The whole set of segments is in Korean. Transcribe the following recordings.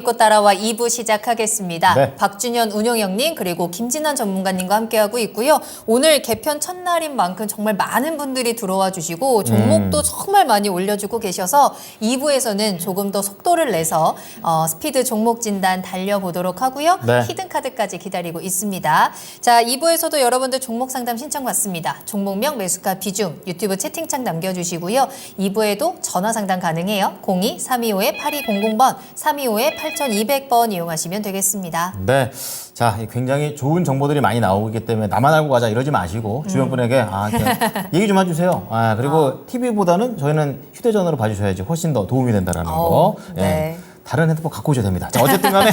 믿고 따라와 2부 시작하겠습니다. 네. 박준현 운용형님 그리고 김진환 전문가님과 함께하고 있고요. 오늘 개편 첫날인 만큼 정말 많은 분들이 들어와 주시고 종목도 정말 많이 올려주고 계셔서 2부에서는 조금 더 속도를 내서 스피드 종목 진단 달려보도록 하고요. 네. 히든카드까지 기다리고 있습니다. 자, 2부에서도 여러분들 종목 상담 신청 받습니다. 종목명, 매수가, 비중 유튜브 채팅창 남겨주시고요. 2부에도 전화 상담 가능해요. 02-325-8200번, 325-8200번 이용하시면 되겠습니다. 네. 자, 굉장히 좋은 정보들이 많이 나오기 때문에 나만 알고 가자 이러지 마시고 주변 분에게 얘기 좀 해주세요. 그리고 TV보다는 저희는 휴대전화로 봐주셔야지 훨씬 더 도움이 된다라는 거. 네. 다른 핸드폰 갖고 오셔야 됩니다. 자, 어쨌든 간에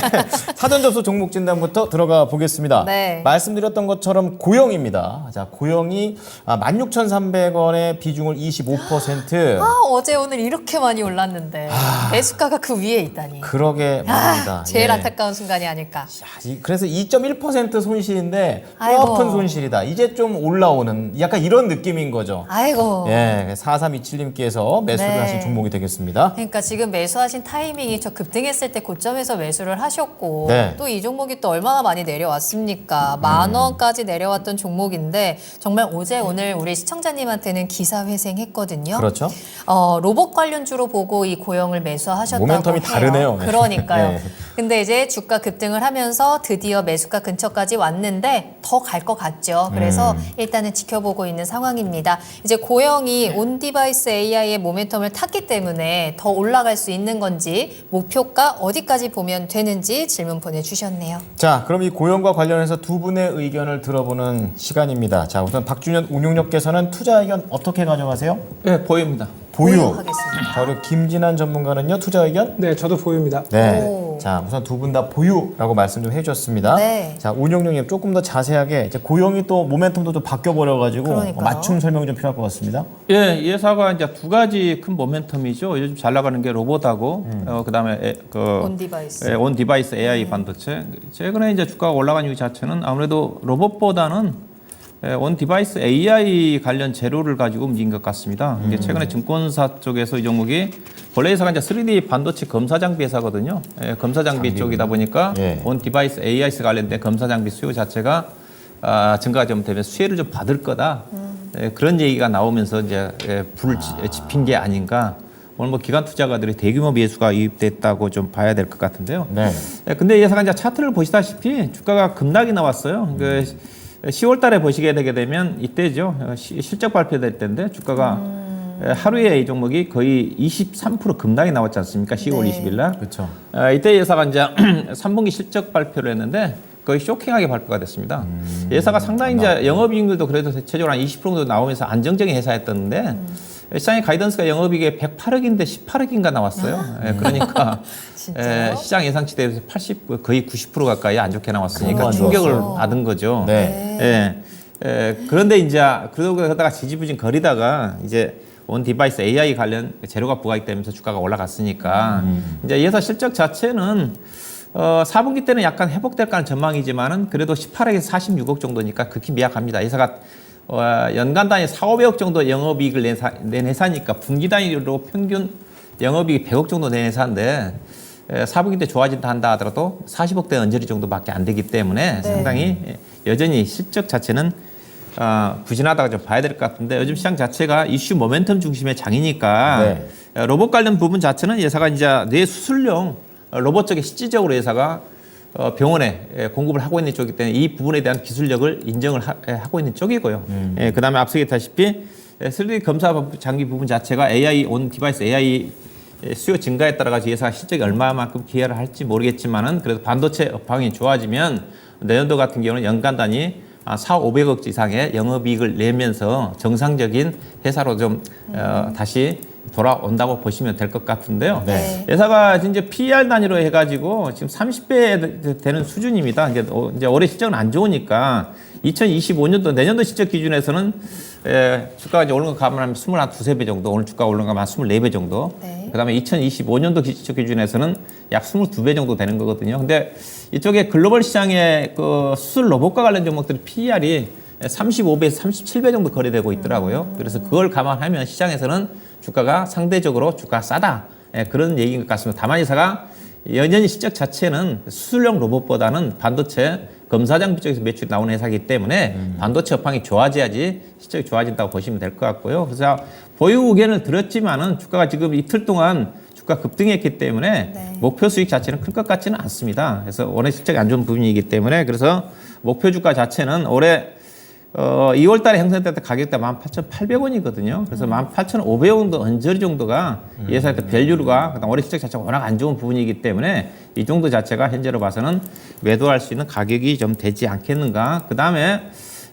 사전 접수 종목 진단부터 들어가 보겠습니다. 네. 말씀드렸던 것처럼 고영입니다. 자, 고영이 16,300원의 비중을 25%. 어제 오늘 이렇게 많이 올랐는데 매수가가 그 위에 있다니. 그러게 말입니다. 제일 예. 안타까운 순간이 아닐까. 그래서 2.1% 손실인데 아이고. 뼈아픈 손실이다. 이제 좀 올라오는 약간 이런 느낌인 거죠. 아이고. 예, 4327님께서 매수를 네. 하신 종목이 되겠습니다. 그러니까 지금 매수하신 타이밍이 저 급등했을 때 고점에서 매수를 하셨고 네. 또 이 종목이 또 얼마나 많이 내려왔습니까? 10,000원까지 내려왔던 종목인데 정말 어제 오늘 우리 시청자님한테는 기사회생했거든요. 그렇죠. 로봇 관련주로 보고 이 고영을 매수하셨다고 모멘텀이 해요. 다르네요. 그러니까요. 네. 근데 이제 주가 급등을 하면서 드디어 매수가 근처까지 왔는데 더 갈 것 같죠. 그래서 일단은 지켜보고 있는 상황입니다. 이제 고영이 온디바이스 AI의 모멘텀을 탔기 때문에 더 올라갈 수 있는 건지 목표가 어디까지 보면 되는지 질문 보내주셨네요. 자, 그럼 이 고영과 관련해서 두 분의 의견을 들어보는 시간입니다. 자, 우선 박준현 운용력께서는 투자 의견 어떻게 가져가세요? 네, 보입니다. 보유. 보유하겠습니다. 자, 그리고 김진환 전문가는요, 투자 의견? 네, 저도 보유입니다. 네. 오. 자, 우선 두 분 다 보유라고 말씀 좀 해주셨습니다. 네. 자, 운용력님 조금 더 자세하게 이제 고영이 또 모멘텀도 좀 바뀌어버려가지고 그러니까요. 맞춤 설명이 좀 필요할 것 같습니다. 예, 이 회사가 이제 두 가지 큰 모멘텀이죠. 요즘 잘 나가는 게 로봇하고 그다음에 온디바이스. 온 디바이스 AI 반도체. 최근에 이제 주가가 올라간 이유 자체는 아무래도 로봇보다는 온 디바이스 AI 관련 재료를 가지고 움직인 것 같습니다. 이게 최근에 증권사 쪽에서 이 종목이 원래 회사가 이제 3D 반도체 검사 장비 회사거든요. 검사 장비 쪽이다 보니까 예. 온 디바이스 AIS 관련된 검사 장비 수요 자체가 증가가 좀 되면 수혜를 좀 받을 거다. 그런 얘기가 나오면서 이제 불을 지핀 게 아닌가. 오늘 뭐 기관 투자가들이 대규모 매수가 유입됐다고 좀 봐야 될 것 같은데요. 네. 근데 이 회사가 이제 차트를 보시다시피 주가가 급락이 나왔어요. 10월 달에 보시게 되게 되면 이때죠. 실적 발표될 때인데 주가가 하루에 이 종목이 거의 23% 급락이 나왔지 않습니까? 10월 네. 20일 날. 그렇죠. 이때 이 회사가 이제 3분기 실적 발표를 했는데 거의 쇼킹하게 발표가 됐습니다. 이 회사가 상당히 이제 영업이익률도 그래도 대체적으로 한 20% 정도 나오면서 안정적인 회사였던데 시장의 가이던스가 영업이익이 108억인데 18억인가 나왔어요. 그러니까 진짜요? 시장 예상치 대비해서 80, 거의 90% 가까이 안 좋게 나왔으니까 너무 안 충격을 좋았어. 받은 거죠. 네. 그런데 이제 그러다가 지지부진 거리다가 이제 온 디바이스 AI 관련 재료가 부각되면서 주가가 올라갔으니까 이제 이 회사 실적 자체는 4분기 때는 약간 회복될 까는 전망이지만은 그래도 18억에서 46억 정도니까 극히 미약합니다. 이 회사가 연간 단위 4, 500억 정도 영업이익을 낸 회사니까 분기 단위로 평균 영업이익 100억 정도 낸 회사인데 4분기 때 좋아진다 한다 하더라도 40억대 언저리 정도밖에 안 되기 때문에 상당히 여전히 실적 자체는 부진하다고 좀 봐야 될 것 같은데 요즘 시장 자체가 이슈 모멘텀 중심의 장이니까 로봇 관련 부분 자체는 회사가 이제 뇌 수술용 로봇 쪽에 실질적으로 회사가 병원에 공급을 하고 있는 쪽이기 때문에 이 부분에 대한 기술력을 인정을 하고 있는 쪽이고요. 그다음에 앞서 얘기했다시피 3D 검사 장비 부분 자체가 AI 온 디바이스 AI 수요 증가에 따라 가지고 회사가 실적이 얼마만큼 기여를 할지 모르겠지만은 그래도 반도체 업황이 좋아지면 내년도 같은 경우는 연간 단위 4, 500억 이상의 영업이익을 내면서 정상적인 회사로 좀 다시 돌아온다고 보시면 될 것 같은데요. 네. 회사가 이제 PER 단위로 해가지고 지금 30배 되는 수준입니다. 이제 올해 실적은 안 좋으니까 2025년도 내년도 실적 기준에서는 주가가 이제 오른 거 감안하면 22배 정도, 오늘 주가 오른 거 감안하면 24배 정도. 네. 그다음에 2025년도 실적 기준에서는 약 22배 정도 되는 거거든요. 근데 이쪽에 글로벌 시장의 그 수술 로봇과 관련 종목들의 PER이 35배에서 37배 정도 거래되고 있더라고요. 그래서 그걸 감안하면 시장에서는 주가가 상대적으로 주가 싸다. 그런 얘기인 것 같습니다. 다만 이사가 여전히 실적 자체는 수술용 로봇보다는 반도체 검사장 쪽에서 매출이 나오는 회사이기 때문에 반도체 업황이 좋아져야지 실적이 좋아진다고 보시면 될 것 같고요. 그래서 보유 의견을 들었지만은 주가가 지금 이틀 동안 주가 급등했기 때문에 네. 목표 수익 자체는 클 것 같지는 않습니다. 그래서 올해 실적이 안 좋은 부분이기 때문에 그래서 목표 주가 자체는 올해 2월 달에 형성됐던 가격대가 18,800원이거든요. 그래서 18,500원 정도 언저리 정도가 예상했던 밸류가 그다음 올해 실적 자체가 워낙 안 좋은 부분이기 때문에 이 정도 자체가 현재로 봐서는 매도할 수 있는 가격이 좀 되지 않겠는가. 그다음에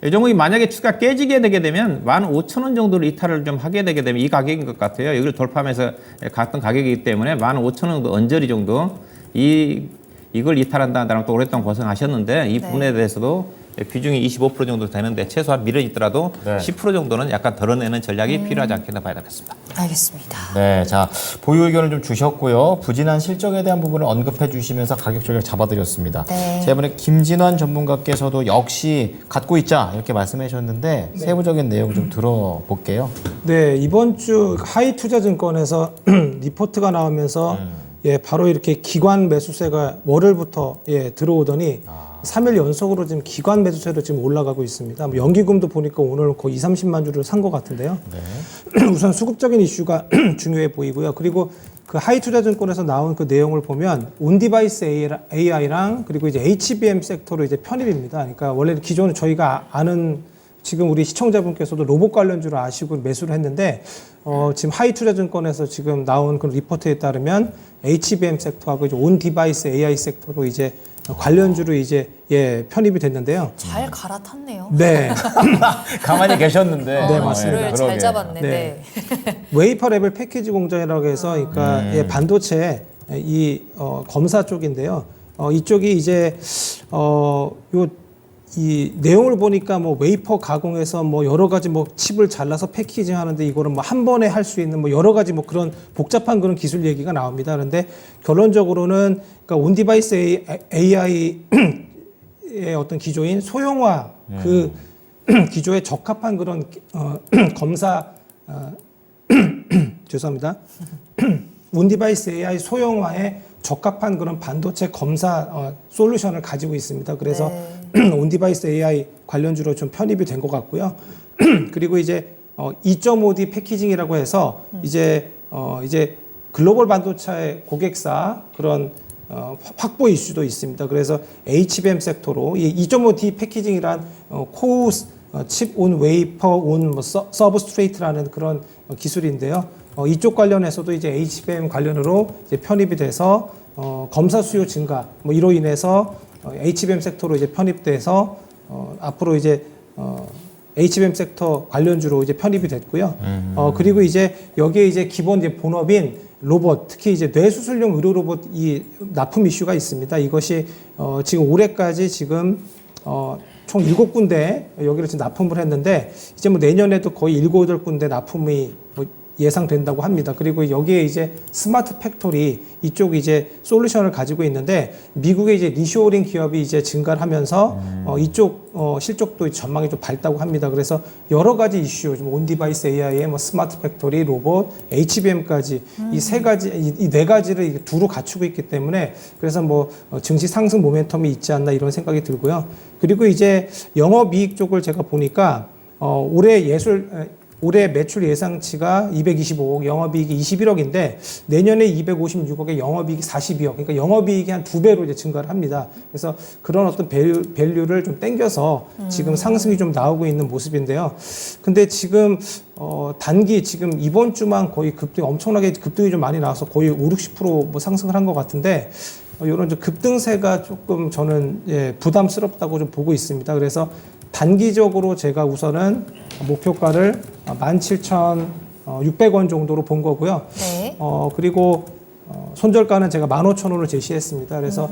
이 종목이 만약에 주가 깨지게 되게 되면 15,000원 정도로 이탈을 좀 하게 되게 되면 이 가격인 것 같아요. 여기를 돌파하면서 갔던 가격이기 때문에 15,000원 정도 언저리 정도 이걸 이탈한다는 또 오랫동안 고생하셨는데 이 부분에 대해서도 비중이 25% 정도 되는데 최소한 미련이 있더라도 네. 10% 정도는 약간 덜어내는 전략이 필요하지 않겠나 봐야 되겠습니다. 알겠습니다. 네, 자 보유 의견을 좀 주셨고요. 부진한 실적에 대한 부분을 언급해 주시면서 가격 전략 잡아드렸습니다. 네. 자, 이번에 김진환 전문가께서도 역시 갖고 있자 이렇게 말씀해 주셨는데 세부적인 내용 좀 들어볼게요. 네, 이번 주 하이투자증권에서 리포트가 나오면서 예, 바로 이렇게 기관 매수세가 월요일부터 들어오더니 3일 연속으로 지금 기관 매수세로 지금 올라가고 있습니다. 뭐 연기금도 보니까 오늘 거의 30만 주를 산 것 같은데요. 네. 우선 수급적인 이슈가 중요해 보이고요. 그리고 그 하이투자증권에서 나온 그 내용을 보면 온디바이스 AI랑 그리고 이제 HBM 섹터로 이제 편입입니다. 그러니까 원래 기존에 저희가 아는 지금 우리 시청자분께서도 로봇 관련주를 아시고 매수를 했는데 지금 하이투자증권에서 지금 나온 그 리포트에 따르면 HBM 섹터하고 이제 온 디바이스 AI 섹터로 이제 관련주로 이제 편입이 됐는데요. 잘 갈아탔네요. 네. 가만히 계셨는데. 네, 맞습니다. 줄을 그러게. 잘 잡았네. 네. 네. 웨이퍼 레벨 패키지 공장이라고 해서 그러니까 반도체 이 검사 쪽인데요. 이쪽이 이제 이 내용을 보니까 뭐 웨이퍼 가공해서 뭐 여러 가지 뭐 칩을 잘라서 패키징 하는데 이거를 뭐 한 번에 할 수 있는 뭐 여러 가지 뭐 그런 복잡한 그런 기술 얘기가 나옵니다. 그런데 결론적으로는 그러니까 온디바이스 AI의 어떤 기조인 소형화 그 기조에 적합한 그런 검사 죄송합니다. 온디바이스 AI 소형화에 적합한 그런 반도체 검사 솔루션을 가지고 있습니다. 그래서 온디바이스 AI 관련주로 좀 편입이 된 것 같고요. 그리고 이제 2.5D 패키징이라고 해서 이제 글로벌 반도체 고객사 그런 확보 이슈도 있습니다. 그래서 HBM 섹터로 이 2.5D 패키징이란 코어 칩 온 웨이퍼 온 서브스트레이트라는 그런 기술인데요. 이쪽 관련해서도 이제 HBM 관련으로 이제 편입이 돼서 검사 수요 증가 뭐 이로 인해서 HBM 섹터로 이제 편입돼서 앞으로 이제 HBM 섹터 관련주로 이제 편입이 됐고요. 그리고 이제 여기에 이제 기본 이제 본업인 로봇, 특히 이제 뇌수술용 의료 로봇 이 납품 이슈가 있습니다. 이것이 지금 올해까지 지금 총 7군데 여기를 지금 납품을 했는데 이제 뭐 내년에도 거의 7, 8군데 납품이 뭐 예상된다고 합니다. 그리고 여기에 이제 스마트 팩토리 이쪽 이제 솔루션을 가지고 있는데 미국의 이제 리쇼어링 기업이 이제 증가를 하면서 이쪽 실적도 전망이 좀 밝다고 합니다. 그래서 여러 가지 이슈, 좀 온디바이스 AI의 뭐 스마트 팩토리, 로봇, HBM까지 이 세 가지, 이 네 가지를 두루 갖추고 있기 때문에 그래서 뭐 증시 상승 모멘텀이 있지 않나 이런 생각이 들고요. 그리고 이제 영업이익 쪽을 제가 보니까 올해 매출 예상치가 225억, 영업이익이 21억인데 내년에 256억에 영업이익이 42억. 그러니까 영업이익이 한 2배로 이제 증가를 합니다. 그래서 그런 어떤 밸류를 좀 땡겨서 지금 상승이 좀 나오고 있는 모습인데요. 근데 지금 단기 지금 이번 주만 거의 엄청나게 급등이 좀 많이 나와서 거의 5, 60% 상승을 한 것 같은데 이런 좀 급등세가 조금 저는 부담스럽다고 좀 보고 있습니다. 그래서 단기적으로 제가 우선은 목표가를 17,600원 정도로 본 거고요. 네. 그리고 손절가는 제가 15,000원을 제시했습니다. 그래서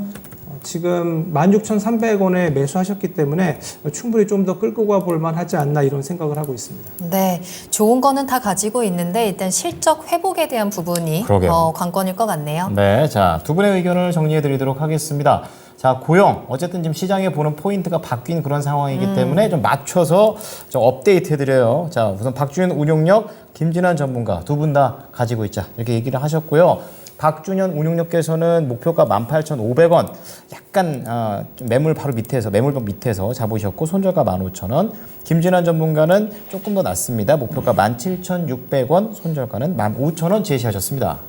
지금 16,300원에 매수하셨기 때문에 충분히 좀 더 끌고 가볼 만하지 않나 이런 생각을 하고 있습니다. 네, 좋은 거는 다 가지고 있는데 일단 실적 회복에 대한 부분이 그러게요. 관건일 것 같네요. 네, 자, 두 분의 의견을 정리해 드리도록 하겠습니다. 자, 고용. 어쨌든 지금 시장에 보는 포인트가 바뀐 그런 상황이기 때문에 좀 맞춰서 좀 업데이트 해드려요. 자, 우선 박주현 운용력, 김진환 전문가 두 분 다 가지고 있자. 이렇게 얘기를 하셨고요. 박준현 운용력께서는 목표가 18,500원. 약간 매물 바로 밑에서 매물봉 밑에서 잡으셨고 손절가 15,000원. 김진환 전문가는 조금 더 낮습니다. 목표가 17,600원, 손절가는 15,000원 제시하셨습니다.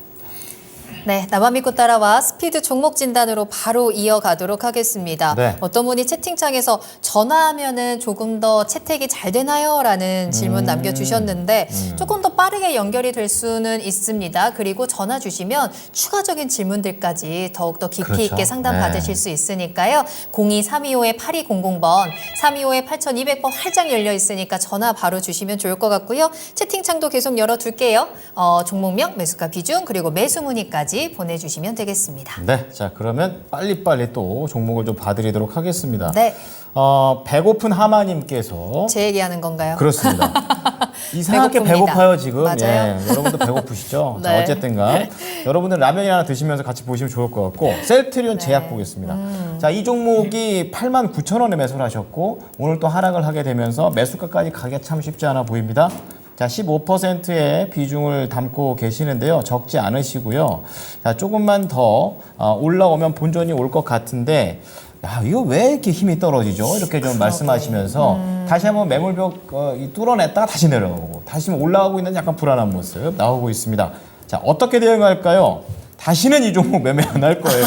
네, 나만 믿고 따라와 스피드 종목 진단으로 바로 이어가도록 하겠습니다. 네. 어떤 분이 채팅창에서 전화하면은 조금 더 채택이 잘 되나요? 라는 질문 남겨주셨는데 조금 더 빠르게 연결이 될 수는 있습니다. 그리고 전화 주시면 추가적인 질문들까지 더욱더 깊이 그렇죠. 있게 상담 네. 받으실 수 있으니까요. 02-325-8200번, 325-8200번 활짝 열려 있으니까 전화 바로 주시면 좋을 것 같고요. 채팅창도 계속 열어둘게요. 종목명, 매수가 비중, 그리고 매수 문의까지 보내주시면 되겠습니다. 네, 자 그러면 빨리빨리 또 종목을 좀 봐드리도록 하겠습니다. 네, 배고픈 하마님께서 제 얘기하는 건가요? 그렇습니다. 이상하게 배고픕니다. 배고파요 지금. 맞아요. 예, 여러분도 배고프시죠? 자, 네. 어쨌든간 여러분들 라면이 하나 드시면서 같이 보시면 좋을 것 같고 셀트리온 제약 보겠습니다. 자, 이 종목이 89,000원에 매수를 하셨고 오늘 또 하락을 하게 되면서 매수가까지 가기가 참 쉽지 않아 보입니다. 자, 15%의 비중을 담고 계시는데요. 적지 않으시고요. 자, 조금만 더 올라오면 본전이 올 것 같은데 야, 이거 왜 이렇게 힘이 떨어지죠? 이렇게 좀 말씀하시면서 다시 한번 매물벽 뚫어냈다가 다시 내려오고 다시 올라가고 있는 약간 불안한 모습 나오고 있습니다. 자, 어떻게 대응할까요? 다시는 이 종목 매매 안 할 거예요.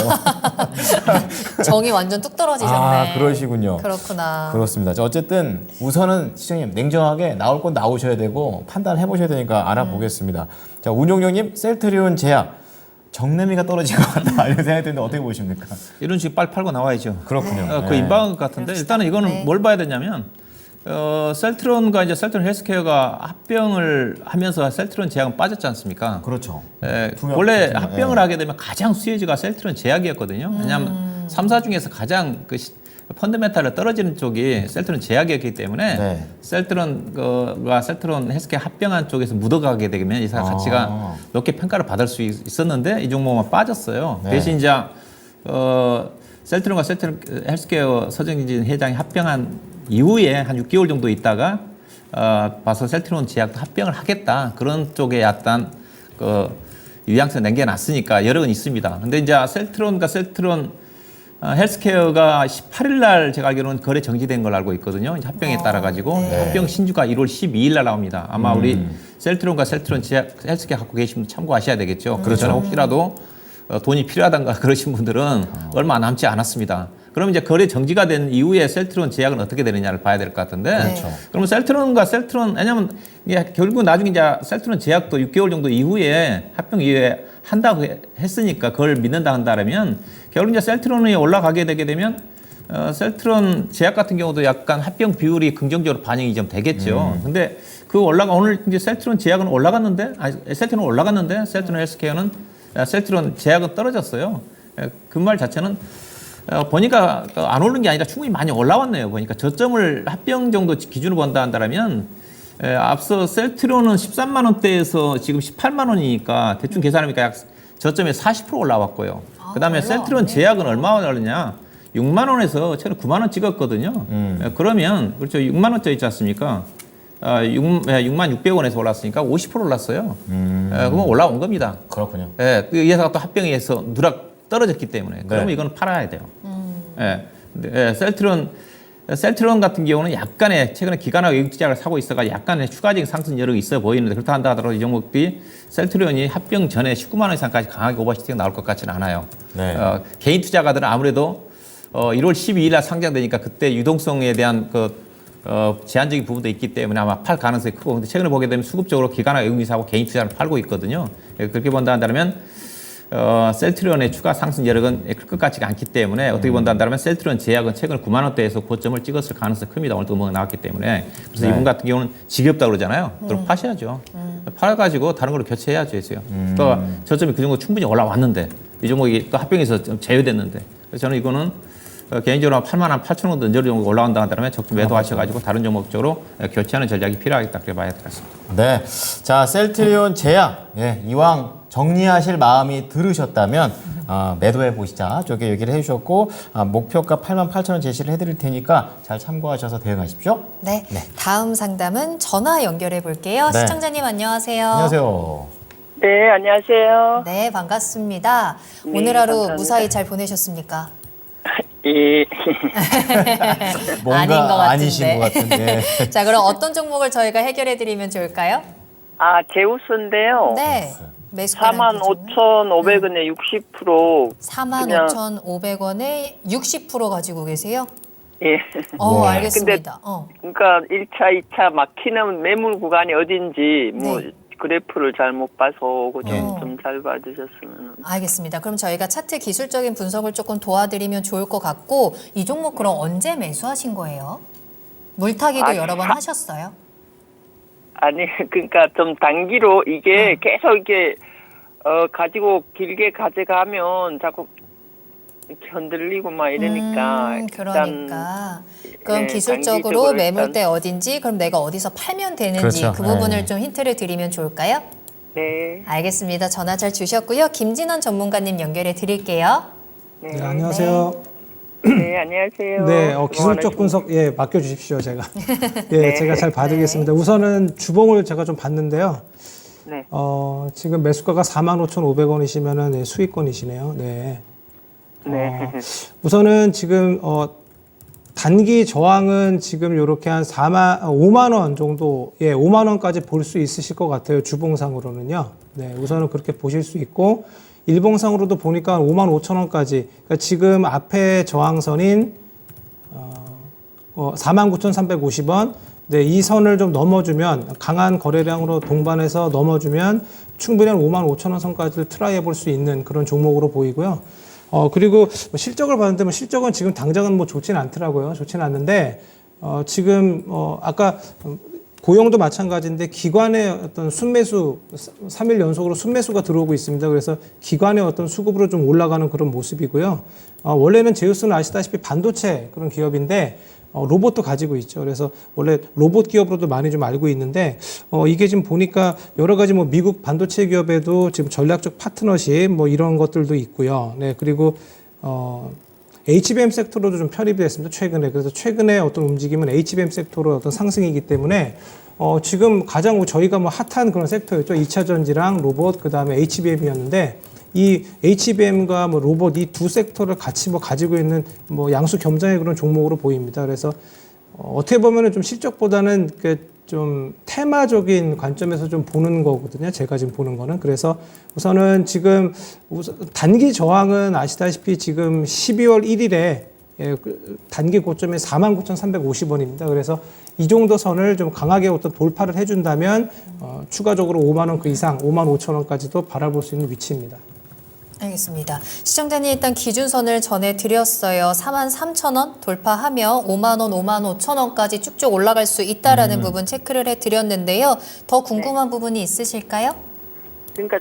정이 완전 뚝 떨어지셨네. 아, 그러시군요. 그렇구나. 그렇습니다. 자, 어쨌든 우선은 시장님 냉정하게 나올 건 나오셔야 되고 판단해 보셔야 되니까 알아보겠습니다. 자, 운용령님 셀트리온 제약 정내미가 떨어질 것 같다 이런 생각이 드는데 어떻게 보십니까? 이런 식으로 빨리 팔고 나와야죠. 그렇군요. 그 인바운 것 같은데 일단은 이거는 네. 뭘 봐야 되냐면 셀트론과 이제 셀트론 헬스케어가 합병을 하면서 셀트론 제약은 빠졌지 않습니까? 그렇죠. 원래 투명, 합병을 하게 되면 가장 수혜주가 셀트론 제약이었거든요. 왜냐하면 3사 중에서 가장 펀더멘탈로 떨어지는 쪽이 셀트론 제약이었기 때문에 네. 셀트론과 셀트론 헬스케어 합병한 쪽에서 묻어가게 되면 이 가치가 높게 평가를 받을 수 있었는데 이 종목만 빠졌어요. 네. 대신 이제 셀트론과 셀트론 헬스케어 서정진 회장이 합병한 이후에 한 6개월 정도 있다가 봐서 셀트론 제약도 합병을 하겠다 그런 쪽에 약간 유양세 남겨놨으니까 여러 건 있습니다. 근데 이제 셀트론과 셀트론 헬스케어가 18일 날 제가 알기로는 거래 정지된 걸 알고 있거든요. 이제 합병에 따라 가지고 네. 합병 신주가 1월 12일 날 나옵니다. 아마 우리 셀트론과 셀트론 제약 헬스케어 갖고 계신 분 참고하셔야 되겠죠. 그렇죠. 혹시라도 돈이 필요하단가 그러신 분들은 얼마 남지 않았습니다. 그럼 이제 거래 정지가 된 이후에 셀트론 제약은 어떻게 되느냐를 봐야 될 것 같은데. 그렇죠. 그러면 셀트론과 셀트론 왜냐면 이게 결국 나중에 이제 셀트론 제약도 6개월 정도 이후에 합병 이후에 한다고 했으니까 그걸 믿는다 한다면 결국 이제 셀트론이 올라가게 되게 되면 셀트론 제약 같은 경우도 약간 합병 비율이 긍정적으로 반영이 좀 되겠죠. 근데 오늘 이제 셀트론 제약은 올라갔는데 셀트론 올라갔는데 셀트론 헬스케어는 셀트론 제약은 떨어졌어요. 그 말 자체는 보니까 안 오르는 게 아니라 충분히 많이 올라왔네요. 보니까 저점을 합병 정도 기준으로 본다 한다면 앞서 셀트론은 13만 원대에서 지금 18만 원이니까 대충 계산하니까 약 저점에 40% 올라왔고요. 그다음에 셀트론 제약은 얼마 올랐냐? 6만 원에서 최근 9만 원 찍었거든요. 그러면 그렇죠. 6만 원짜리 있지 않습니까? 6만 600원에서 올랐으니까 50% 올랐어요. 그러면 올라온 겁니다. 그렇군요. 예, 그 회사가 또 합병해서 누락 떨어졌기 때문에 그러면 네. 이건 팔아야 돼요. 셀트론 같은 경우는 약간의 최근에 기관화 외국 투자를 사고 있어가 약간의 추가적인 상승 여력이 있어 보이는데 그렇다 한다 하더라도 이 종목들이 셀트론이 합병 전에 19만 원 이상까지 강하게 오버시팅이 나올 것 같지는 않아요. 네. 개인 투자가들은 아무래도 1월 12일 날 상장되니까 그때 유동성에 대한 제한적인 부분도 있기 때문에 아마 팔 가능성이 크고 근데 최근에 보게 되면 수급적으로 기관화 외국인사하고 개인 투자를 팔고 있거든요. 그렇게 본다 한다면 셀트리온의 추가 상승 여력은 클 것 같지가 않기 때문에 어떻게 본다 한다면 셀트리온 제약은 최근 9만 원대에서 고점을 찍었을 가능성이 큽니다. 오늘 또 나왔기 때문에 그래서 네. 이분 같은 경우는 지겹다 그러잖아요. 그럼 파셔야죠. 팔아가지고 다른 걸로 교체해야죠. 했어요. 또 저점이 그 정도 충분히 올라왔는데 이 종목이 또 합병에서 좀 제외됐는데 그래서 저는 이거는 개인적으로 8만 8천 원 정도 정도 올라온다 한다면 적금 매도하셔가지고 다른 종목 쪽으로 교체하는 전략이 필요하겠다 그래 봐야 될 것 같습니다. 네. 자, 셀트리온 제약. 예, 이왕 정리하실 마음이 들으셨다면 매도해 보시자. 저게 얘기를 해 주셨고 목표가 88,000원 제시를 해 드릴 테니까 잘 참고하셔서 대응하십시오. 네. 다음 상담은 전화 연결해 볼게요. 네. 시청자님 안녕하세요. 안녕하세요. 네, 안녕하세요. 네, 반갑습니다. 네, 오늘 하루 감사합니다. 무사히 잘 보내셨습니까? 예. 뭔가 아닌 것 아니신 것 같은데. 같은데. 자, 그럼 어떤 종목을 저희가 해결해 드리면 좋을까요? 아, 제우스인데요. 네. 매수가는 45,500원에 60%. 45,500원에 60% 가지고 계세요? 예. 네. 알겠습니다. 그러니까 1차, 2차 막히는 매물 구간이 어딘지 뭐 네. 그래프를 잘 못 봐서 그거 네. 좀 잘 봐주셨으면. 알겠습니다. 그럼 저희가 차트 기술적인 분석을 조금 도와드리면 좋을 것 같고, 이 종목 그럼 언제 매수하신 거예요? 물타기도 아, 여러 번 하셨어요? 아니, 그러니까 좀 단기로 이게 계속 이렇게 가지고 길게 가져가면 자꾸 이렇게 흔들리고 막 이러니까. 그러니까. 그럼 네, 기술적으로 단기적으로 매물대 일단. 어딘지, 그럼 내가 어디서 팔면 되는지 그렇죠. 그 부분을 네. 좀 힌트를 드리면 좋을까요? 네. 알겠습니다. 전화 잘 주셨고요. 김진원 전문가님 연결해 드릴게요. 네, 안녕하세요. 네, 안녕하세요. 네, 기술적 응원하십니다. 분석 맡겨주십시오 제가. 예, 제가 잘 봐드리겠습니다. 우선은 주봉을 제가 좀 봤는데요. 네. 지금 매수가가 45,500원이시면은 수익권이시네요. 네. 네. 우선은 지금 단기 저항은 지금 이렇게 한 5만 원 정도, 5만 원까지 볼 수 있으실 것 같아요. 주봉상으로는요. 네, 우선은 그렇게 보실 수 있고, 일봉상으로도 보니까 5만 5천 원까지. 그러니까 지금 앞에 저항선인 49,350원. 네, 이 선을 좀 넘어주면, 강한 거래량으로 동반해서 넘어주면 충분히 한 5만 5천 원 선까지 트라이 해볼 수 있는 그런 종목으로 보이고요. 그리고 뭐 실적을 봤는데 뭐 실적은 지금 당장은 뭐 좋지는 않더라고요. 좋지는 않는데, 지금, 아까 고용도 마찬가지인데 기관의 어떤 순매수, 3일 연속으로 순매수가 들어오고 있습니다. 그래서 기관의 어떤 수급으로 좀 올라가는 그런 모습이고요. 원래는 제우스는 아시다시피 반도체 그런 기업인데, 로봇도 가지고 있죠. 그래서 원래 로봇 기업으로도 많이 좀 알고 있는데, 이게 지금 보니까 여러 가지 뭐 미국 반도체 기업에도 지금 전략적 파트너십 뭐 이런 것들도 있고요. 네, 그리고, HBM 섹터로도 좀 편입이 됐습니다. 최근에. 그래서 최근에 어떤 움직임은 HBM 섹터로 어떤 상승이기 때문에, 지금 가장 저희가 뭐 핫한 그런 섹터였죠. 2차 전지랑 로봇, 그 다음에 HBM이었는데, 이 HBM과 뭐 로봇 이 두 섹터를 같이 뭐 가지고 있는 뭐 양수 겸장의 그런 종목으로 보입니다. 그래서 어떻게 보면은 좀 실적보다는 그 좀 테마적인 관점에서 좀 보는 거거든요. 제가 지금 보는 거는. 그래서 우선은 지금 단기 저항은 아시다시피 지금 12월 1일에 단기 고점이 49,350원입니다. 그래서 이 정도 선을 좀 강하게 어떤 돌파를 해준다면 추가적으로 5만 원 그 이상, 5만 5천 원까지도 바라볼 수 있는 위치입니다. 알겠습니다. 시청자님 일단 기준선을 전해드렸어요. 43,000원 돌파하며 5만 원, 5만 5천 원까지 쭉쭉 올라갈 수 있다라는 부분 체크를 해드렸는데요. 더 궁금한 부분이 있으실까요? 그러니까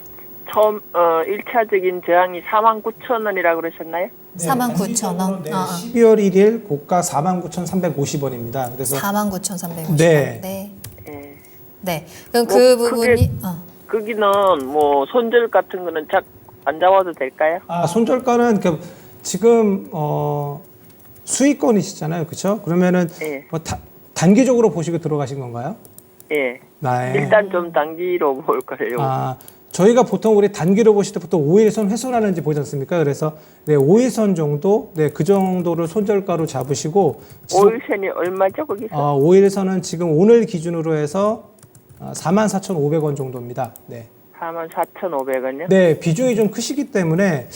처음 1차적인 저항이 49,000원이라고 그러셨나요? 49,000원. 네, 12월 1일 고가 49,350원입니다. 그래서 49,350원. 네. 네. 예. 네. 그럼 뭐 그 크게- 부분이 거기는 뭐 손절 같은 거는 안 잡아도 될까요? 손절가는 지금 수익권이시잖아요, 그렇죠? 그러면은 예. 뭐 단기적으로 보시고 들어가신 건가요? 예. 네. 일단 좀 단기로 볼 거예요. 저희가 보통 우리 단기로 보실 때 보통 5일선 훼손하는지 보지 않습니까? 그래서 5일선 정도, 그 정도를 손절가로 잡으시고 5일선이 얼마죠 거기서? 5일선은 지금 오늘 기준으로 해서 44,500원 정도입니다. 네. 44,500원이요? 네, 비중이 좀 크시기 때문에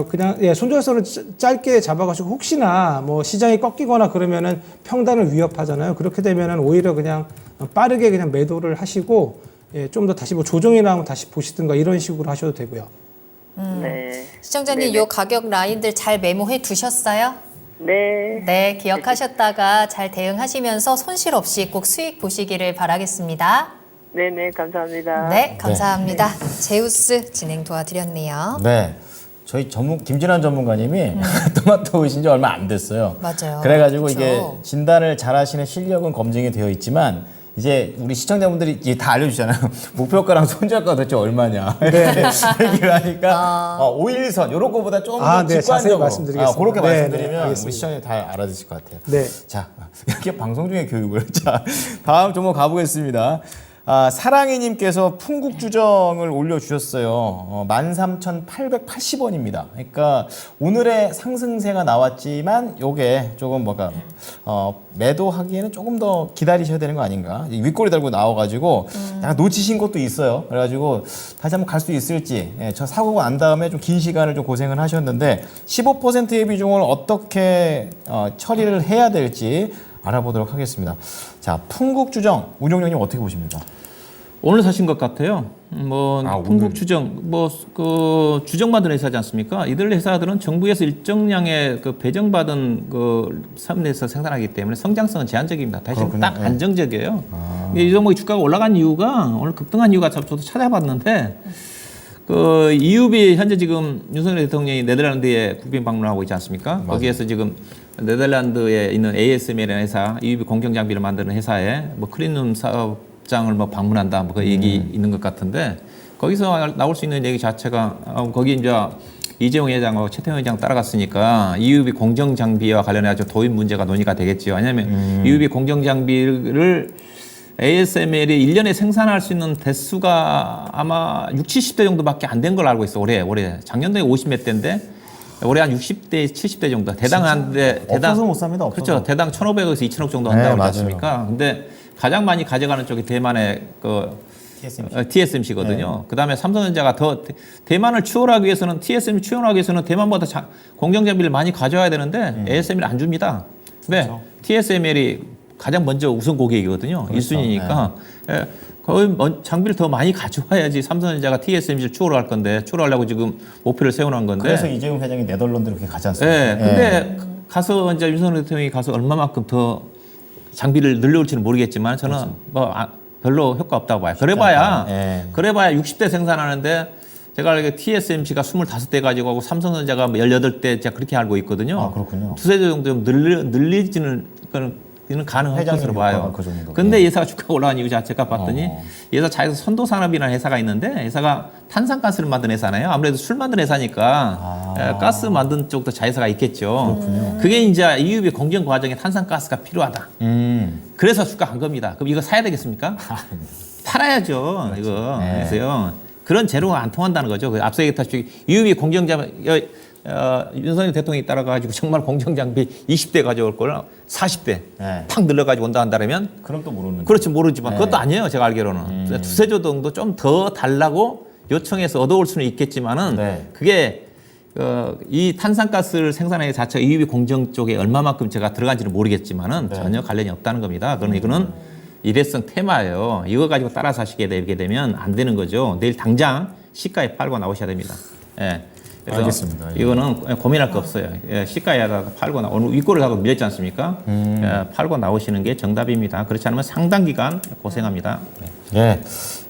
그냥 손절선을 짧게 잡아가지고 혹시나 뭐 시장이 꺾이거나 그러면은 평단을 위협하잖아요. 그렇게 되면은 오히려 그냥 빠르게 그냥 매도를 하시고 좀 더 다시 뭐 조정이 나오면 다시 보시든가 이런 식으로 하셔도 되고요. 네. 시청자님 네네. 요 가격 라인들 잘 메모해 두셨어요? 네. 네, 기억하셨다가 잘 대응하시면서 손실 없이 꼭 수익 보시기를 바라겠습니다. 네네, 감사합니다. 네, 감사합니다. 제우스 진행 도와드렸네요. 네. 저희 김진환 전문가님이 토마토 오신 지 얼마 안 됐어요. 맞아요. 그래가지고 그쵸. 이게 진단을 잘 하시는 실력은 검증이 되어 있지만 이제 우리 시청자분들이 이제 다 알려주잖아요. 목표가랑 손절가 도대체 얼마냐. 얘기를 하니까 5일선 이런 거보다 좀 더 네, 자세히 직관적으로 말씀드리겠습니다. 그렇게 네, 말씀드리면 네, 우리 알겠습니다. 시청자 다 알아듣을 것 같아요. 네. 자, 이렇게 방송 중에 교육을. 자, 다음 종목 가보겠습니다. 사랑이님께서 풍국주정을 올려주셨어요. 13,880원입니다. 그러니까 오늘의 상승세가 나왔지만 요게 조금 매도하기에는 조금 더 기다리셔야 되는 거 아닌가. 윗꼬리 달고 나와가지고 약간 놓치신 것도 있어요. 그래가지고 다시 한번 갈 수 있을지. 저 사고가 난 다음에 좀 긴 시간을 좀 고생을 하셨는데 15%의 비중을 어떻게 처리를 해야 될지 알아보도록 하겠습니다. 자, 풍국주정 운용령님 어떻게 보십니까? 오늘 사신 것 같아요. 풍국주정, 주정받은 회사지 않습니까? 이들 회사들은 정부에서 일정량의 배정받은 산업에서 생산하기 때문에 성장성은 제한적입니다. 대신 그렇군요. 딱 안정적이에요. 이 종목이 주가가 올라간 이유가 오늘 급등한 이유가 저도 찾아봤는데 EUB 현재 지금 윤석열 대통령이 네덜란드에 국빈 방문하고 있지 않습니까? 맞아요. 거기에서 지금 네덜란드에 있는 ASML이라는 회사, EUB 공정 장비를 만드는 회사에 클린룸 사업장을 방문한다, 그 얘기 있는 것 같은데 거기서 나올 수 있는 얘기 자체가 거기 이제 이재용 회장하고 최태원 회장 따라갔으니까 EUB 공정 장비와 관련해서 도입 문제가 논의가 되겠죠. 왜냐하면 EUB 공정 장비를 ASML이 1년에 생산할 수 있는 대수가 아마 60, 70대 정도밖에 안 된 걸로 알고 있어. 올해. 작년도에 50몇 대인데 올해 한 60대, 70대 정도. 없어서 못 삽니다. 없어서. 그렇죠. 대당 1,500에서 2,000억 정도 한다고 네, 하지 않습니까? 근데 가장 많이 가져가는 쪽이 대만의 TSMC거든요. 그다음에 삼성전자가 대만을 추월하기 위해서는 TSMC 추월하기 위해서는 대만보다 공정 장비를 많이 가져와야 되는데 ASML이 안 줍니다. 왜? 그렇죠. TSML이 가장 먼저 우선 고객이거든요. 그렇죠. 1순위니까. 거의 장비를 더 많이 가져와야지 삼성전자가 TSMC를 추월할 건데 추월하려고 지금 목표를 세워놓은 건데. 그래서 이재용 회장이 네덜란드로 그렇게 가지 않습니까? 네. 근데 가서 이제 윤석열 대통령이 가서 얼마만큼 더 장비를 늘려올지는 모르겠지만 저는 별로 효과 없다고 봐요. 그래봐야 60대 생산하는데 제가 알기로 TSMC가 25대 가지고 하고 삼성전자가 18대 제가 그렇게 알고 있거든요. 아, 그렇군요. 두세 대 정도 좀 늘리지는 이는 가능할 것으로 봐요. 근데 이 회사가 주가가 올라간 이유 자체가 봤더니 이 회사 자회사 선도산업이라는 회사가 있는데 회사가 탄산가스를 만드는 회사네요. 아무래도 술 만드는 회사니까 가스 만드는 쪽도 자회사가 있겠죠. 그게 이제 EUB 공정 과정에 탄산가스가 필요하다. 그래서 주가 간 겁니다. 그럼 이거 사야 되겠습니까? 팔아야죠. 그렇죠. 이거. 그래서요. 그런 재료가 안 통한다는 거죠. 앞서 얘기했다시피 EUB 공정장 윤석열 대통령이 따라가지고 정말 공정장비 20대 가져올 걸 40대 팍 늘려가지고 온다 한다면 그럼 또 모르는. 그렇지 모르지만 그것도 아니에요. 제가 알기로는 두세 조 정도 좀 더 달라고 요청해서 얻어올 수는 있겠지만은 그게 이 탄산가스를 생산하는 자체가 EUB 공정 쪽에 얼마만큼 제가 들어간지는 모르겠지만은 전혀 관련이 없다는 겁니다. 그러나 이거는 일회성 테마예요. 이거 가지고 따라 사시게 되게 되면 안 되는 거죠. 내일 당장 시가에 팔고 나오셔야 됩니다. 그래서 알겠습니다. 이거는 고민할 거 없어요. 시가에다가 팔고 오늘 윗골을 하고 밀렸지 않습니까? 팔고 나오시는 게 정답입니다. 그렇지 않으면 상당 기간 고생합니다.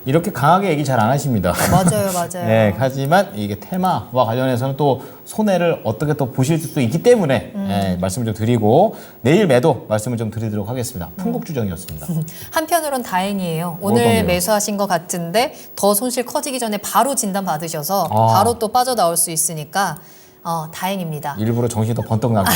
이렇게 강하게 얘기 잘 안 하십니다. 맞아요. 하지만 이게 테마와 관련해서는 또 손해를 어떻게 또 보실 수도 있기 때문에 말씀을 좀 드리고 내일 매도 말씀을 좀 드리도록 하겠습니다. 풍국주정이었습니다. 한편으론 다행이에요. 오늘 어떤데요? 매수하신 것 같은데 더 손실 커지기 전에 바로 진단 받으셔서 바로 또 빠져나올 수 있으니까 다행입니다. 일부러 정신이 더 번떡 나고.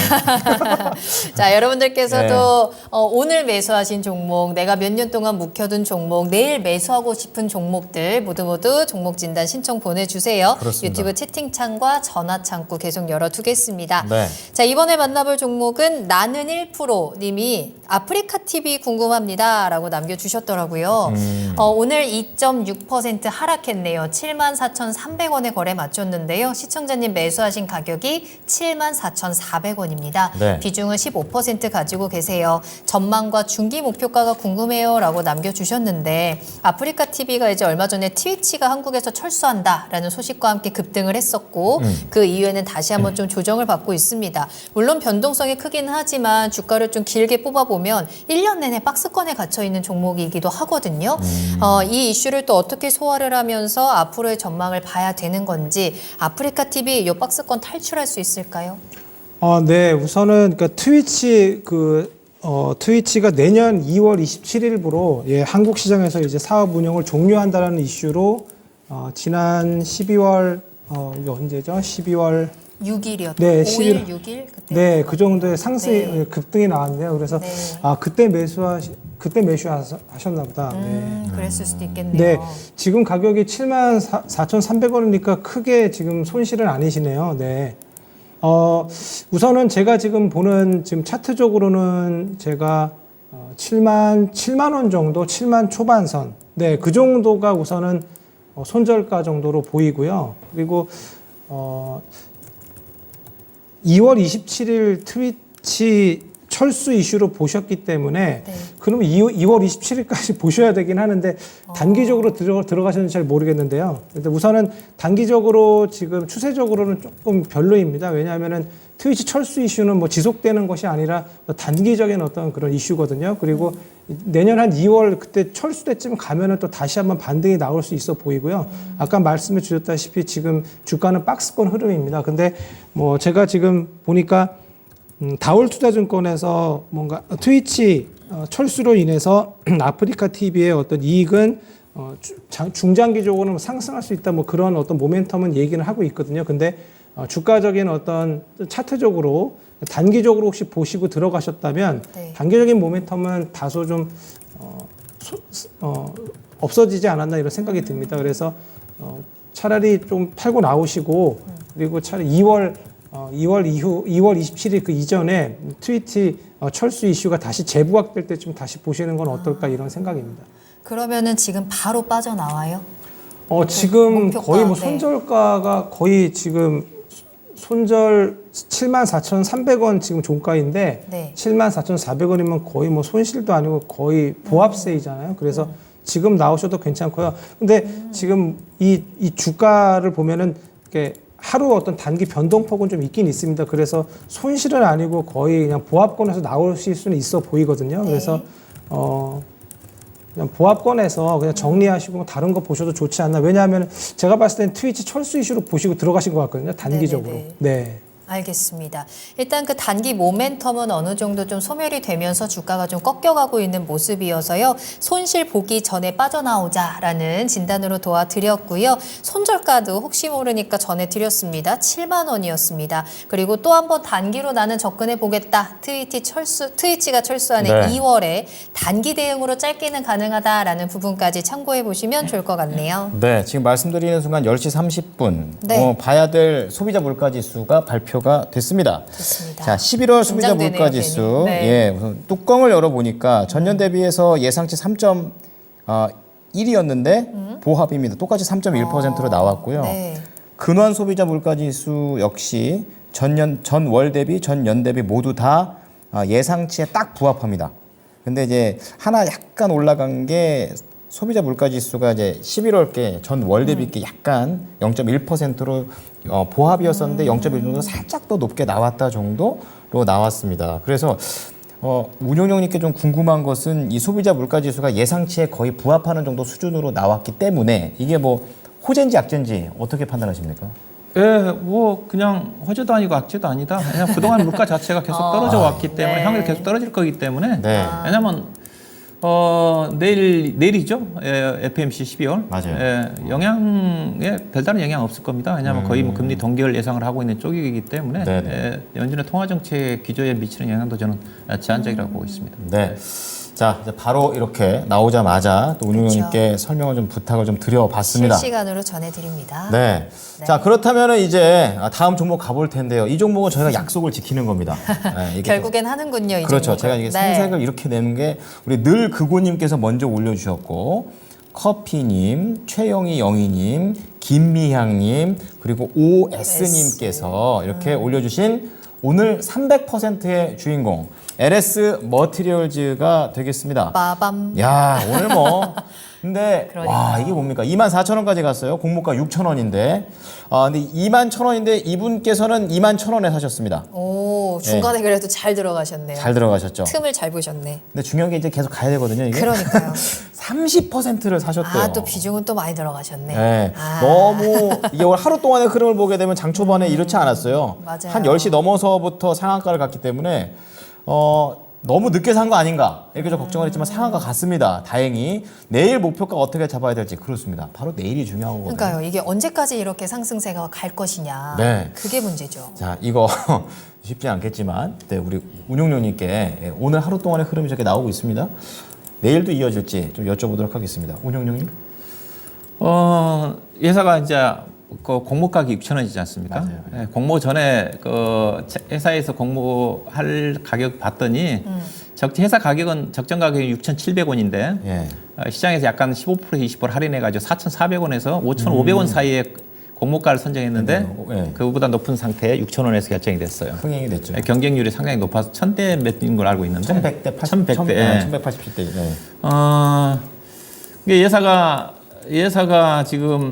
자, 여러분들께서도 오늘 매수하신 종목, 내가 몇 년 동안 묵혀둔 종목, 내일 매수하고 싶은 종목들 모두 종목 진단 신청 보내주세요. 그렇습니다. 유튜브 채팅창과 전화 창구 계속 열어두겠습니다. 네. 자, 이번에 만나볼 종목은 나는 1%님이 아프리카 TV 궁금합니다 라고 남겨주셨더라고요. 오늘 2.6% 하락했네요. 74,300원에 거래 마쳤는데요. 시청자님 매수하신 가격이 74,400원입니다. 네. 비중은 15% 가지고 계세요. 전망과 중기 목표가가 궁금해요 라고 남겨주셨는데 아프리카 TV가 이제 얼마 전에 트위치가 한국에서 철수한다라는 소식과 함께 급등을 했었고 그 이후에는 다시 한번 좀 조정을 받고 있습니다. 물론 변동성이 크긴 하지만 주가를 좀 길게 뽑아보면 1년 내내 박스권에 갇혀있는 종목이기도 하거든요. 이 이슈를 또 어떻게 소화를 하면서 앞으로의 전망을 봐야 되는 건지 아프리카 TV 이 박스권 탈출할 수 있을까요? 네, 우선은 그러니까 트위치가 내년 2월 27일부로 한국 시장에서 이제 사업 운영을 종료한다는 이슈로 지난 12월 이게 언제죠? 12월 6일이었죠. 네, 5일, 11일. 6일 그때. 네, 그 정도의 상승 네. 급등이 나왔네요. 그래서 네. 그때 매수하셨나 보다. 네. 그랬을 수도 있겠네요. 네, 지금 가격이 74,300원이니까 크게 지금 손실은 아니시네요. 네. 우선은 제가 지금 보는 지금 차트적으로는 제가 7만 원 정도, 7만 초반선. 네, 그 정도가 우선은 손절가 정도로 보이고요. 그리고 2월 27일 트위치 철수 이슈로 보셨기 때문에 네. 그러면 2월 27일까지 보셔야 되긴 하는데 단기적으로 들어가셨는지 잘 모르겠는데요. 근데 우선은 단기적으로 지금 추세적으로는 조금 별로입니다. 왜냐하면은 트위치 철수 이슈는 뭐 지속되는 것이 아니라 단기적인 어떤 그런 이슈거든요. 그리고 내년 한 2월 그때 철수 때쯤 가면은 또 다시 한번 반등이 나올 수 있어 보이고요. 아까 말씀해 주셨다시피 지금 주가는 박스권 흐름입니다. 근데 뭐 제가 지금 보니까 다올투자증권에서 뭔가 트위치 철수로 인해서 아프리카 TV의 어떤 이익은 중장기적으로는 상승할 수 있다, 뭐 그런 어떤 모멘텀은 얘기는 하고 있거든요. 근데 주가적인 어떤 차트적으로 단기적으로 혹시 보시고 들어가셨다면 네. 단기적인 모멘텀은 다소 좀 없어지지 않았나 이런 생각이 듭니다. 그래서 차라리 좀 팔고 나오시고 그리고 차라리 2월 이후 2월 27일 그 이전에 트위치 철수 이슈가 다시 재부각될 때쯤 다시 보시는 건 어떨까 이런 생각입니다. 그러면은 지금 바로 빠져나와요? 지금 목표가, 거의 뭐 네. 손절가가 거의 지금 손절 74,300원 지금 종가인데 네. 74,400원이면 거의 뭐 손실도 아니고 거의 보합세이잖아요. 그래서 지금 나오셔도 괜찮고요. 근데 지금 이 주가를 보면은 이렇게 하루 어떤 단기 변동폭은 좀 있긴 있습니다. 그래서 손실은 아니고 거의 그냥 보합권에서 나오실 수는 있어 보이거든요. 네. 그래서 그냥 보합권에서 그냥 정리하시고 다른 거 보셔도 좋지 않나. 왜냐하면 제가 봤을 땐 트위치 철수 이슈로 보시고 들어가신 것 같거든요. 단기적으로. 네네네. 네. 알겠습니다. 일단 그 단기 모멘텀은 어느 정도 좀 소멸이 되면서 주가가 좀 꺾여가고 있는 모습이어서요. 손실 보기 전에 빠져나오자라는 진단으로 도와드렸고요. 손절가도 혹시 모르니까 전해드렸습니다. 7만 원이었습니다. 그리고 또 한 번 단기로 나는 접근해 보겠다. 트위치가 철수하는 네. 2월에 단기 대응으로 짧게는 가능하다라는 부분까지 참고해 보시면 좋을 것 같네요. 네, 지금 말씀드리는 순간 10시 30분 네. 봐야 될 소비자 물가지수가 발표가 됐습니다. 좋습니다. 자, 11월 소비자 긴장되네요, 물가지수. 괜히. 네. 예, 우선 뚜껑을 열어보니까 전년 대비해서 예상치 3.1이었는데 보합입니다. 똑같이 3.1%로 나왔고요. 네. 근원 소비자 물가지수 역시 전월 대비 전년 대비 모두 다 예상치에 딱 부합합니다. 근데 이제 하나 약간 올라간 게 소비자 물가지수가 이제 11월께 전월 대비께 약간 0.1%로 보합이었었는데 0.1 정도 살짝 더 높게 나왔다 정도로 나왔습니다. 그래서 운용형님께 좀 궁금한 것은 이 소비자 물가지수가 예상치에 거의 부합하는 정도 수준으로 나왔기 때문에 이게 뭐 호재인지 악재인지 어떻게 판단하십니까? 예, 뭐 그냥 호재도 아니고 악재도 아니다. 그냥 그동안 물가 자체가 계속 떨어져 왔기 때문에 네. 향후에 계속 떨어질 거기 때문에 네. 왜냐면 내일이죠. FMC 12월. 맞아요. 영향에 별다른 영향 없을 겁니다. 왜냐하면 거의 뭐 금리 동결 예상을 하고 있는 쪽이기 때문에 네네. 연준의 통화 정책 기조에 미치는 영향도 저는 제한적이라고 보고 있습니다. 네. 자, 이제 바로 이렇게 나오자마자 또 운용형님께 설명을 좀 부탁을 좀 드려봤습니다. 실시간으로 전해드립니다. 네. 자, 그렇다면 이제 다음 종목 가볼 텐데요. 이 종목은 저희가 약속을 지키는 겁니다. 네, 이게 결국엔 하는군요. 이 그렇죠. 종목은. 제가 이게 네. 생색을 이렇게 내는 게 우리 늘 그고님께서 먼저 올려주셨고 커피님, 최영희 영희님, 김미향님 그리고 OS님께서 이렇게 올려주신 오늘 300%의 주인공 LS 머티리얼즈가 되겠습니다. 빠밤. 야, 오늘 뭐 근데 그러니까요. 와, 이게 뭡니까? 24,000원까지 갔어요. 공모가 6,000원인데. 근데 21,000원인데 이분께서는 21,000원에 사셨습니다. 오, 중간에 그래도 잘 들어가셨네요. 잘 들어가셨죠. 틈을 잘 보셨네. 근데 중요한 게 이제 계속 가야 되거든요, 이게. 그러니까요. 30%를 사셨대요. 아, 또 비중은 또 많이 들어가셨네. 네. 아. 너무 이게 오늘 하루 동안의 흐름을 보게 되면 장 초반에 이렇지 않았어요. 맞아요. 한 10시 넘어서부터 상한가를 갔기 때문에 너무 늦게 산 거 아닌가 이렇게 좀 걱정을 했지만 상한가 같습니다. 다행히 내일 목표가 어떻게 잡아야 될지 그렇습니다. 바로 내일이 중요한 거거든요. 그러니까요. 이게 언제까지 이렇게 상승세가 갈 것이냐. 네. 그게 문제죠. 자, 이거 쉽지 않겠지만 네, 우리 운용료님께 오늘 하루 동안의 흐름이 저렇게 나오고 있습니다. 내일도 이어질지 좀 여쭤보도록 하겠습니다. 운용료님? 회사가 이제 그 공모 가격이 6,000원이지 않습니까? 예, 공모 전에 그 회사에서 공모할 가격 봤더니 회사 가격은 적정 가격이 6,700원인데 예. 시장에서 약간 15% 20% 할인해가지고 4,400원에서 5,500원 사이에 공모가를 선정했는데 예. 그보다 높은 상태에 6,000원에서 결정이 됐어요. 흥행이 됐죠. 예, 경쟁률이 상당히 높아서 1,000대 몇인 걸 알고 있는데 1100대 1100대. 예. 1187대. 네. 이게 예사가 지금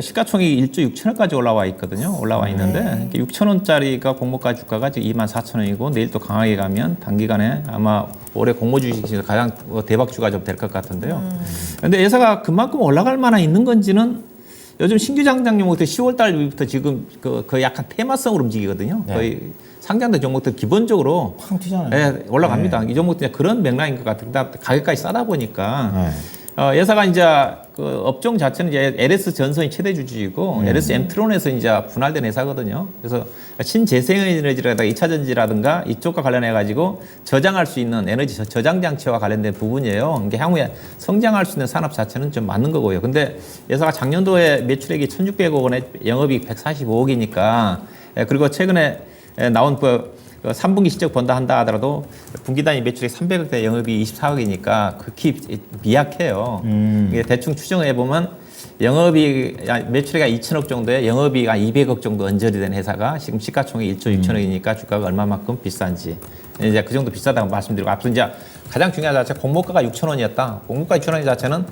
시가총액이 1조 6천원까지 올라와 있거든요. 올라와 있는데 6천원짜리가 공모가 주가가 지금 24,000원이고 내일 또 강하게 가면 단기간에 아마 올해 공모 주식에서 가장 대박 주가 좀 될 것 같은데요. 그런데 예사가 그만큼 올라갈 만한 있는 건지는 요즘 신규 상장 종목들 10월 달부터 지금 그 약간 테마성으로 움직이거든요. 네. 거의 상장된 종목들 기본적으로 팡 튀잖아요. 예, 올라갑니다. 네. 이 종목들 그런 맥락인 것 같아요. 그다음 가격까지 싸다 보니까 네. 예사가 이제 그 업종 자체는 이제 LS 전선이 최대 주주이고 LS 엠트론에서 이제 분할된 회사거든요. 그래서 신재생에너지라든가 2차 전지라든가 이쪽과 관련해 가지고 저장할 수 있는 에너지 저장 장치와 관련된 부분이에요. 이게 향후에 성장할 수 있는 산업 자체는 좀 맞는 거고요. 근데 예사가 작년도에 매출액이 1,600억 원에 영업이익 145억이니까 그리고 최근에 나온 그 3분기 실적 본다 한다 하더라도 분기 단위 매출액 300억대 영업이 24억이니까 극히 미약해요. 이게 대충 추정을 해보면 매출액이 2천억 정도에 영업이익 한 200억 정도 언저리 된 회사가 지금 시가총액 1조 6천억이니까 주가가 얼마만큼 비싼지 이제 그 정도 비싸다고 말씀드리고 앞서 이제 가장 중요한 자체 공모가가 6천원이었다. 공모가 6천원 자체는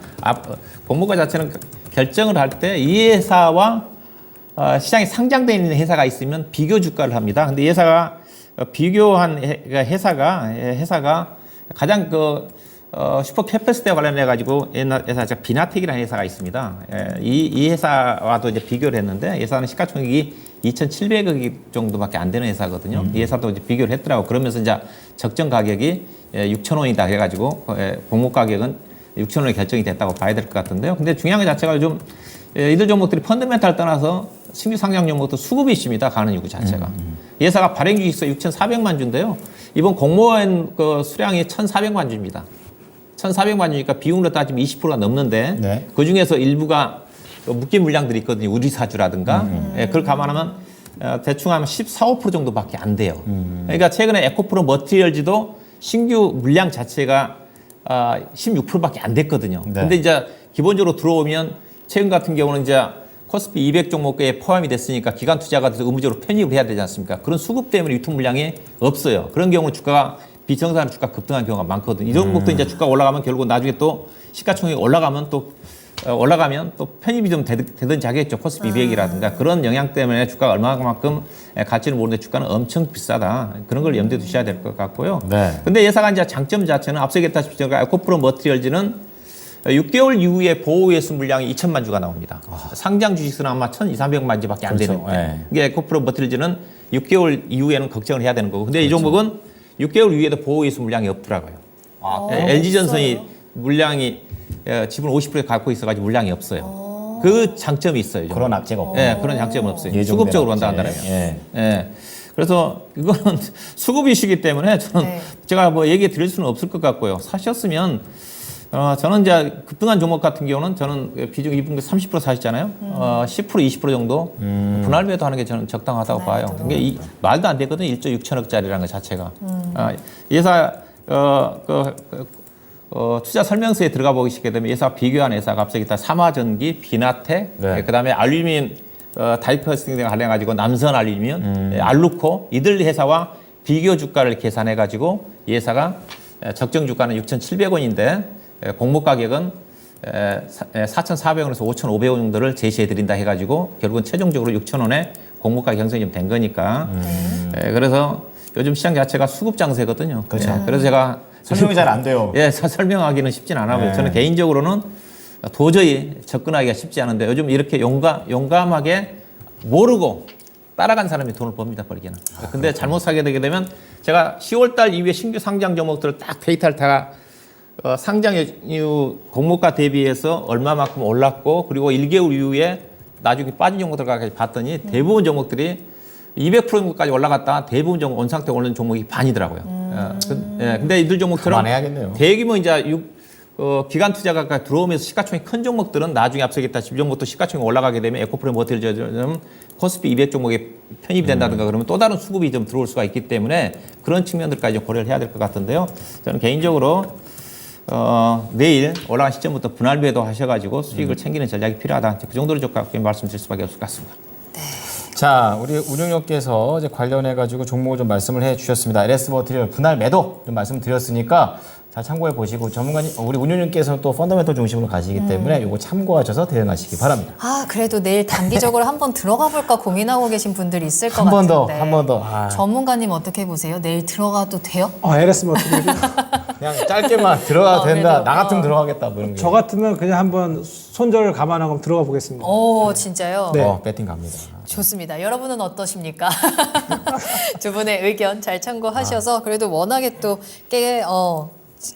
공모가 자체는 결정을 할 때 이 회사와 시장에 상장되어 있는 회사가 있으면 비교 주가를 합니다. 근데 이 회사가 비교한 회사가 가장 슈퍼 캐패시티와 관련해 가지고 옛날 회사 비나텍이라는 회사가 있습니다. 이 회사와도 이제 비교를 했는데 회사는 시가총액이 2,700억 정도밖에 안 되는 회사거든요. 이 회사도 이제 비교를 했더라고. 그러면서 이제 적정 가격이 6,000원이다 해가지고 공모 가격은 6,000원에 결정이 됐다고 봐야 될 것 같은데요. 근데 중요한 것 자체가 좀 이들 종목들이 펀더멘탈 떠나서 신규 상장 종목도 수급이 있습니다. 가는 이유 자체가. 예사가 발행 주식수 6,400만 주인데요. 이번 공모한 그 수량이 1,400만 주입니다. 1,400만 주니까 비율로 따지면 20%가 넘는데 네. 그 중에서 일부가 묶인 물량들이 있거든요. 우리사주라든가. 예, 그걸 감안하면 대충 하면 14, 5% 정도밖에 안 돼요. 그러니까 최근에 에코프로 머티리얼즈도 신규 물량 자체가 16%밖에 안 됐거든요. 네. 근데 이제 기본적으로 들어오면 최근 같은 경우는 이제 코스피 200 종목에 포함이 됐으니까 기관 투자가 돼서 의무적으로 편입을 해야 되지 않습니까? 그런 수급 때문에 유통 물량이 없어요. 그런 경우는 주가가 비정상으로 주가 급등한 경우가 많거든요. 이 종목도 이제 주가 올라가면 결국 나중에 또 시가총액이 올라가면 또 편입이 좀 되든지 하겠죠. 코스피 200이라든가 그런 영향 때문에 주가가 얼마만큼 갈지는 모르는데 주가는 엄청 비싸다. 그런 걸 염두에 두셔야 될 것 같고요. 네. 근데 예사가 이제 장점 자체는 앞서 얘기했다시피 제가 에코프로 머티리얼즈는 6개월 이후에 보호예수 물량이 2천만 주가 나옵니다. 상장 주식수는 아마 1,200~300만 주밖에 안 그렇죠. 되는데 네. 이게 에코프로 머티리얼즈는 6개월 이후에는 걱정을 해야 되는 거고 근데 이 종목은 6개월 이후에도 보호예수 물량이 없더라고요. LG전선이 물량이 지분 50% 갖고 있어가지고 물량이 없어요. 그 장점이 있어요. 그런 악재가 없고. 네, 그런 장점은 없어요. 예정된 수급적으로 악재. 한다는 거예요. 예. 예. 그래서 이거는 수급 이슈이기 때문에 저는 네. 제가 뭐 얘기해 드릴 수는 없을 것 같고요. 사셨으면 저는 이제 급등한 종목 같은 경우는 저는 비중 2분기 30% 사셨잖아요. 10% 20% 정도 분할 매도하는 게 저는 적당하다고 봐요. 이게 말도 안 되거든요. 1조 6천억짜리라는 것 자체가. 예사 투자 설명서에 들어가 보시게 되면 예사 비교한 회사가 앞서 있다 삼화전기, 비나텍, 네. 그다음에 알루미늄 다이커스팅 등과 관련해 가지고 남선 알루미늄, 알루코 이들 회사와 비교 주가를 계산해 가지고 예사가 적정 주가는 6,700원인데 공모 가격은 4,400원에서 5,500원 정도를 제시해 드린다 해가지고 결국은 최종적으로 6,000원에 공모 가격 형성이 좀 된 거니까 그래서 요즘 시장 자체가 수급 장세거든요. 그렇죠. 그래서 제가 설명이 잘 안 돼요. 예, 설명하기는 쉽진 않아요. 네. 저는 개인적으로는 도저히 접근하기가 쉽지 않은데 요즘 이렇게 용감하게 모르고 따라간 사람이 돈을 법니다, 벌기는. 근데 잘못 사게 되게 되면 제가 10월달 이후에 신규 상장 종목들을 딱 데이터를 다 상장 이후 공모가 대비해서 얼마만큼 올랐고 그리고 1개월 이후에 나중에 빠진 종목들까지 봤더니 대부분 종목들이 200%까지 올라갔다가 대부분 종목 온 상태 오른 종목이 반이더라고요. 근데 이들 종목처럼 그만해야겠네요. 대규모 이제 기관 투자가 들어오면서 시가총액 큰 종목들은 나중에 앞서겠다 싶은 종목도 시가총액 올라가게 되면 에코프레 모텔처럼 코스피 200 종목에 편입이 된다든가 그러면 또 다른 수급이 좀 들어올 수가 있기 때문에 그런 측면들까지 좀 고려를 해야 될 것 같은데요. 저는 개인적으로 내일 올라간 시점부터 분할 매도 하셔가지고 수익을 챙기는 전략이 필요하다. 그 정도로 좀 말씀드릴 수밖에 없을 것 같습니다. 자, 우리 운용료께서 이제 관련해가지고 종목을 좀 말씀을 해 주셨습니다. LS 머티리얼 분할 매도 좀 말씀드렸으니까 잘 참고해 보시고 전문가님, 우리 운용료께서는 또 펀더멘털 중심으로 가시기 때문에 이거 참고하셔서 대응하시기 바랍니다. 아, 그래도 내일 단기적으로 한번 들어가 볼까 고민하고 계신 분들이 있을 것 한 번 더, 같은데. 한 번 더. 아, 전문가님 어떻게 보세요? 내일 들어가도 돼요? LS 머티리얼 그냥 짧게만 들어가도 된다. 그래도, 나 같으면 들어가겠다. 뭐 이런 게. 저 같으면 그냥 한번 손절 감안하고 들어가 보겠습니다. 오, 진짜요? 네. 배팅 갑니다. 좋습니다. 여러분은 어떠십니까? 두 분의 의견 잘 참고하셔서 그래도 워낙에 또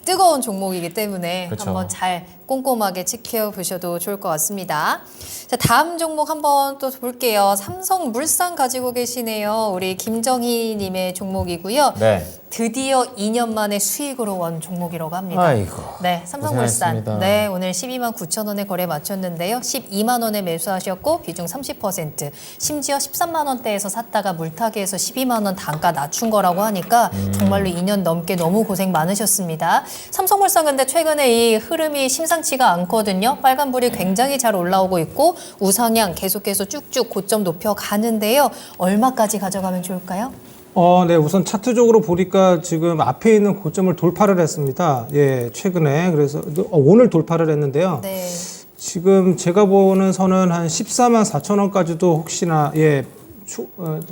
뜨거운 종목이기 때문에 그쵸. 한번 잘 꼼꼼하게 지켜보셔도 좋을 것 같습니다. 자, 다음 종목 한번 또 볼게요. 삼성물산 가지고 계시네요. 우리 김정희님의 종목이고요. 네. 드디어 2년 만에 수익으로 원 종목이라고 합니다. 아이고. 네, 삼성물산. 고생하셨습니다. 네, 오늘 12만 9천 원에 거래 마쳤는데요. 12만 원에 매수하셨고 비중 30%. 심지어 13만 원대에서 샀다가 물타기에서 12만 원 단가 낮춘 거라고 하니까 정말로 2년 넘게 너무 고생 많으셨습니다. 삼성물산 근데 최근에 이 흐름이 심상치가 않거든요. 빨간불이 굉장히 잘 올라오고 있고 우상향 계속해서 쭉쭉 고점 높여 가는데요. 얼마까지 가져가면 좋을까요? 네, 우선 차트적으로 보니까 지금 앞에 있는 고점을 돌파를 했습니다. 예, 최근에. 그래서 오늘 돌파를 했는데요. 네. 지금 제가 보는 선은 한 14만 4천 원까지도 혹시나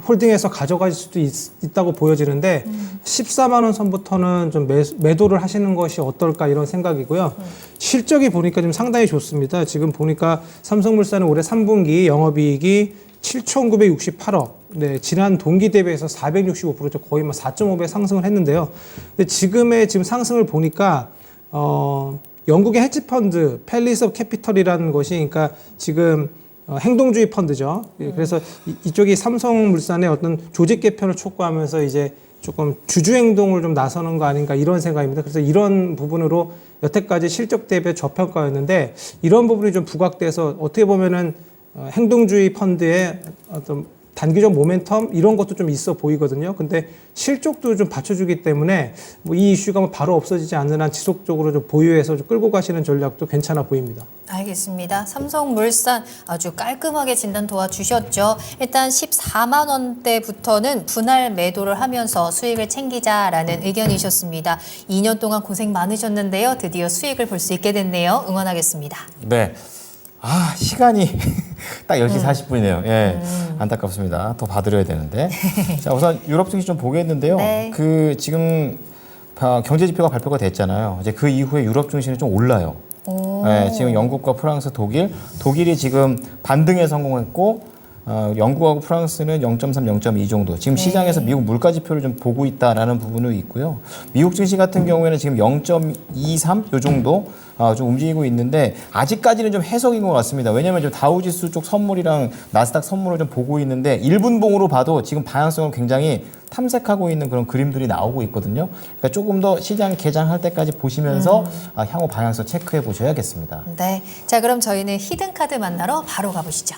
홀딩해서 가져갈 수도 있다고 보여지는데 14만 원 선부터는 좀 매도를 하시는 것이 어떨까 이런 생각이고요. 실적이 보니까 좀 상당히 좋습니다. 지금 보니까 삼성물산은 올해 3분기 영업이익이 7,968억. 네, 지난 동기 대비해서 465% 거의 4.5배 상승을 했는데요. 근데 지금 상승을 보니까 영국의 헤지펀드 팰리스 오브 캐피털이라는 것이 그러니까 지금 행동주의 펀드죠. 그래서 이쪽이 삼성물산의 어떤 조직 개편을 촉구하면서 이제 조금 주주 행동을 좀 나서는 거 아닌가 이런 생각입니다. 그래서 이런 부분으로 여태까지 실적 대비 저평가였는데 이런 부분이 좀 부각돼서 어떻게 보면은 행동주의 펀드의 어떤 단기적 모멘텀 이런 것도 좀 있어 보이거든요. 근데 실적도 좀 받쳐주기 때문에 뭐 이 이슈가 바로 없어지지 않는 한 지속적으로 좀 보유해서 좀 끌고 가시는 전략도 괜찮아 보입니다. 알겠습니다. 삼성물산 아주 깔끔하게 진단 도와주셨죠. 일단 14만 원대부터는 분할 매도를 하면서 수익을 챙기자라는 의견이셨습니다. 2년 동안 고생 많으셨는데요. 드디어 수익을 볼 수 있게 됐네요. 응원하겠습니다. 네. 아, 시간이 딱 10시 40분이네요. 예. 안타깝습니다. 더 봐드려야 되는데. 자, 우선 유럽 증시 좀 보겠는데요. 네. 지금 경제 지표가 발표가 됐잖아요. 이제 그 이후에 유럽 증시는 좀 올라요. 예, 지금 영국과 프랑스, 독일이 지금 반등에 성공했고 영국하고 프랑스는 0.3, 0.2 정도. 지금 시장에서 미국 물가 지표를 좀 보고 있다라는 부분이 있고요. 미국 증시 같은 경우에는 지금 0.23 요 정도 좀 움직이고 있는데 아직까지는 좀 해석인 것 같습니다. 왜냐하면 좀 다우지수 쪽 선물이랑 나스닥 선물을 좀 보고 있는데 1분봉으로 봐도 지금 방향성을 굉장히 탐색하고 있는 그런 그림들이 나오고 있거든요. 그러니까 조금 더 시장 개장할 때까지 보시면서 향후 방향성 체크해 보셔야겠습니다. 네. 자, 그럼 저희는 히든카드 만나러 바로 가보시죠.